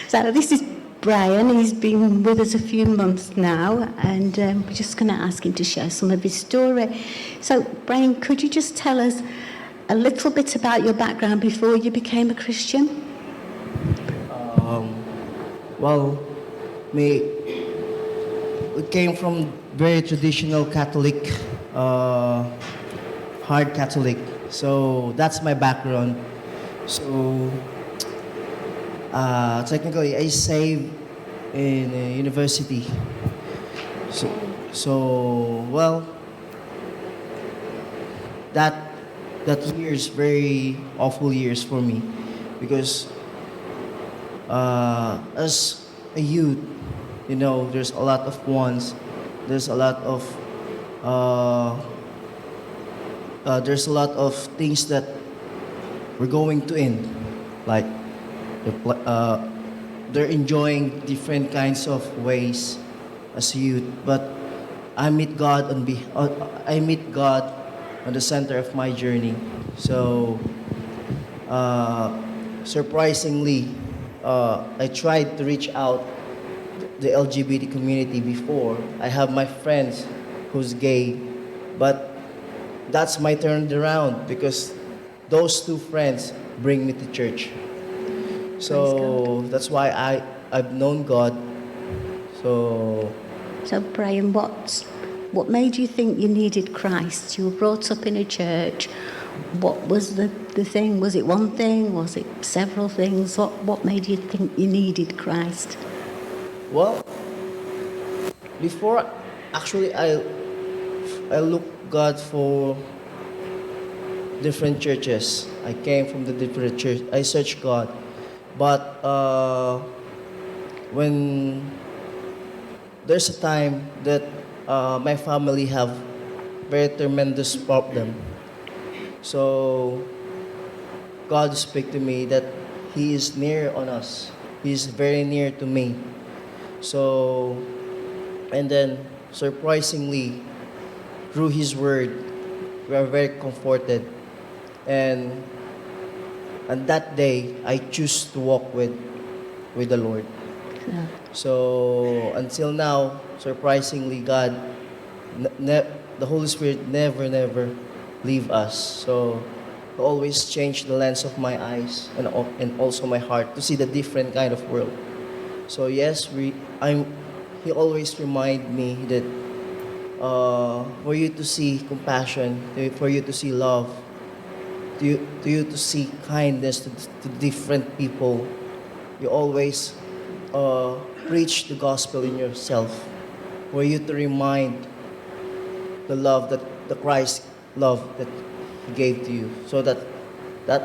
So this is Bryan. He's been with us a few months now, and we're just going to ask him to share some of his story. So, Bryan, could you just tell us a little bit about your background before you became a Christian? Well, we came from very traditional Catholic, hard Catholic. So that's my background. So technically, I saved in university. Well, that years very awful years for me, because as a youth, there's a lot of wants, there's a lot of things that we're going to end, like they're enjoying different kinds of ways as a youth. But I meet God on the center of my journey. So surprisingly, I tried to reach out the LGBT community before. I have my friends who's gay, but that's my turned around because those two friends bring me to church. So that's why I've known God. So Bryan, what made you think you needed Christ? You were brought up in a church. What was the thing? Was it one thing? Was it several things? What made you think you needed Christ? Well, before, actually, I looked God for different churches. I came from the different church. I searched God, but when there's a time that my family have very tremendous problem, so God speak to me that He is near on us. He is very near to me. So, and then surprisingly, through His Word, we are very comforted. And that day, I choose to walk with the Lord. Yeah. So until now, surprisingly, God, the Holy Spirit never leave us. So He always change the lens of my eyes and also my heart to see the different kind of world. So yes, He always remind me that for you to see compassion, for you to see love, to you to see kindness to different people, you always preach the gospel in yourself. For you to remind the love that the Christ love that He gave to you, so that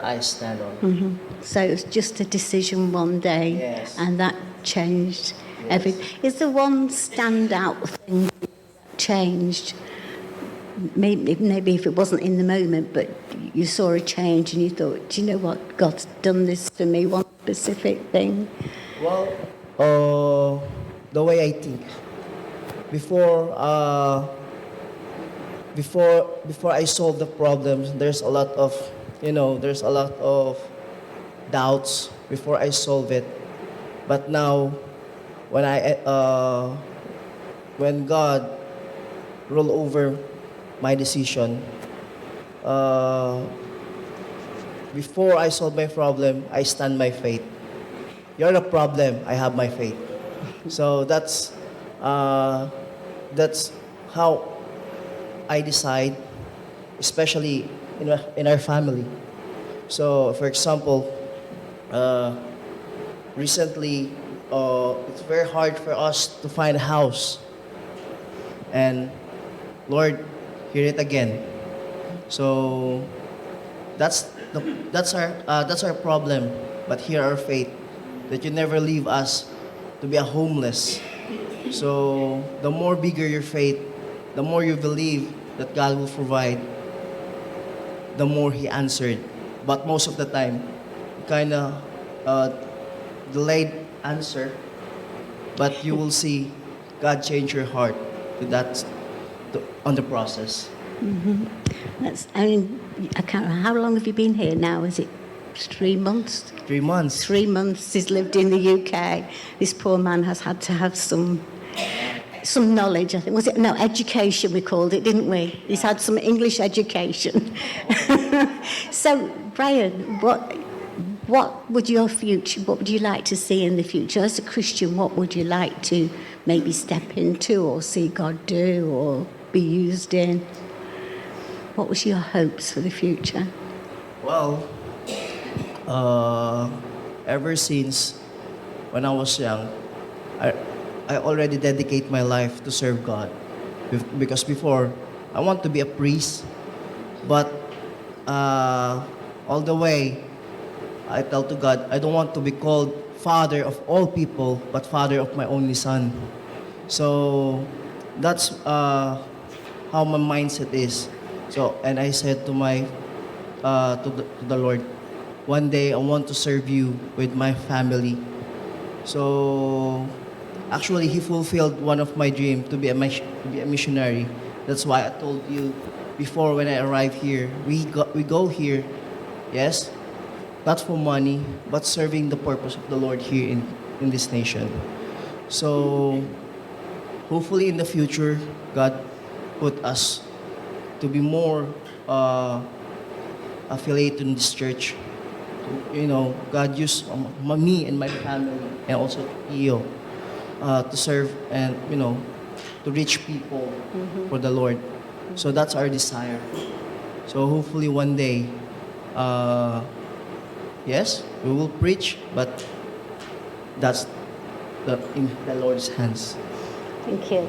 I stand on. Mm-hmm. So it was just a decision one day, Yes. and that changed everything. Is there one standout thing that changed? Maybe if it wasn't in the moment, but you saw a change and you thought, do you know what? God's done this for me. One specific thing. Well, the way I think. Before I solve the problems, there's a lot of doubts before I solve it. But now, when God roll over my decision, before I solve my problem, I stand my faith. You're the problem, I have my faith. So that's how I decide, especially in our family. So, for example, recently, it's very hard for us to find a house. And Lord, hear it again. So that's our problem. But hear our faith, that you never leave us to be a homeless. So the more bigger your faith, the more you believe that God will provide, the more He answered. But most of the time, kind of delayed answer. But you will see God change your heart to that on the process. Mm-hmm. I can't remember. How long have you been here now? Is it 3 months. 3 months. 3 months he's lived in the UK. This poor man has had to have some knowledge, I think. Was it? No, education we called it, didn't we? He's had some English education. So, Bryan, what would you like to see in the future? As a Christian, what would you like to maybe step into or see God do or be used in? What was your hopes for the future? Well, ever since when I was young, I already dedicate my life to serve God. Because before, I want to be a priest, but all the way, I tell to God, I don't want to be called father of all people, but father of my only son. So that's how my mindset is. So, and I said to to the Lord, one day I want to serve you with my family. So actually, He fulfilled one of my dreams to be a missionary. That's why I told you before when I arrived here, we go here, yes, not for money, but serving the purpose of the Lord here in this nation. So hopefully in the future, God put us to be more affiliated in this church. You know, God used me and my family and also Iyo to serve and, you know, to reach people for the Lord. So that's our desire. So hopefully one day, yes, we will preach, but that's in the Lord's hands. Thank you.